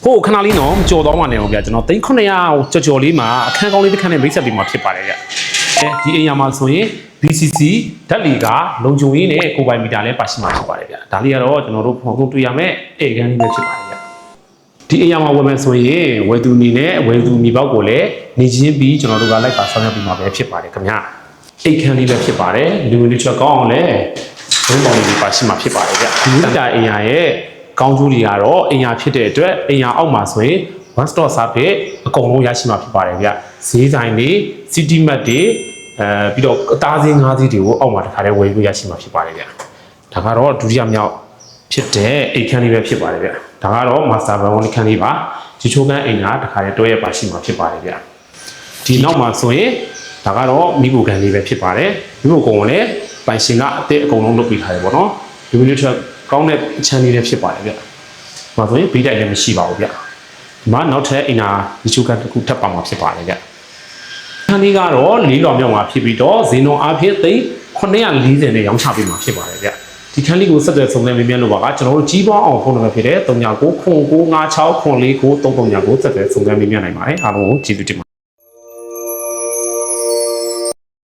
ဟိုခဏလေးနော်ကြော်သွားမှနေအောင်ဗျကျွန်တော်3900ကြော်လေးမှာအခန်းကောင်းလေးတစ်ခန်းနဲ့မိတ်ဆက်ပြီးမှဖြစ်ပါတယ်ဗျဒီအိမ်ယာမှာဆိုရင် BCC ဓာတ်လီကလုံခြုံရေးနဲ့ကိုပိုင်မီတာလည်းပါရှိမှာဖြစ်ပါတယ်ဗျဒါလေးကတော့ကျွန်တော်တို့ပုံပုံတွေ့ရမယ်အိမ်ခန်းလေးပဲဖြစ်ပါတယ်ဗျဒီအိမ်ယာမှာဝယ်မယ်ဆိုရင်ဝယ်သူအနေနဲ့ဝယ်သူမိဘကိုလည်းနေချင်းပြီးကျွန်တော်တို့ကလိုက်ပါဆောင်ရွက်ပြီးမှာပဲဖြစ်ပါတယ်ခင်ဗျအိမ်ခန်းလေးပဲဖြစ်ပါတယ်လူဝင်လူချက်ကောင်းအောင်လည်းဘုံပေါင်းလေးပါရှိမှာဖြစ်ပါတယ်ဗျဒီတာအိမ်ယာရဲ့ကောင်းကျိုးတွေကတော့အိမ်ယာဖြစ်တဲ့အတွက်အိမ်ယာအောက်မှာဆိုရင် one stop service အကုန်လုံးရရှိမှာဖြစ်ပါတယ်ဗျဈေးဆိုင်တွေ city mart တွေပြီးတော့အသားစင်းငါးစည်းတွေကိုအောက်မှာတခါတည်းဝယ်ပြီးရရှိမှာဖြစ်ပါတယ်ဗျဒါကတော့ဒုတိယမြောက်ဖြစ်တဲ့အိမ်ခန်းလေးပဲဖြစ်ပါတယ်ဗျဒါကတော့ master bedroom ခန်းလေးပါဒီချိုးခန်းအိမ်ကတခါတည်းတွဲရပါရှိမှာဖြစ်ပါတယ်ဗျဒီနောက်မှာဆိုရင်ဒါကတော့မိဖို့ခန်းလေးပဲဖြစ်ပါတယ်မိဖို့ကုံကိုလည်းပိုင်ရှင်ကအသက်အကုန်လုံးလုပ်ပေးထားတယ်ပေါ့နော်ဒီလိုမျိုးကောင်းတဲ့အချမ်းလေးလည်းဖြစ်ပါတယ်ဗျ။ဒါဆိုရင်ဘေးတိုက်လည်းမရှိပါဘူးဗျ။ဒီမှာနောက်ထပ်အင်နာဒီချိုကန်တစ်ခုထပ်ပါမှာဖြစ်ပါတယ်ဗျ။ခန်းလေးကတော့၄လောင်မြောက်မှာဖြစ်ပြီးတော့ဇင်းတော်အားဖြင့်သိန်း940နဲ့ရောင်းချပေးမှာဖြစ်ပါတယ်ဗျ။ဒီခန်းလေးကိုဆက်သွယ်စုံစမ်းမေးမြန်းလို့ပါကကျွန်တော်တို့ကြီးပွားအောင်ဖုန်းနံပါတ်ဖြစ်တဲ့399569494339ကိုဆက်သွယ်စုံစမ်းမေးမြန်းနိုင်ပါတယ်။အားလုံးကိုကျေးဇူးတင်ပါတယ်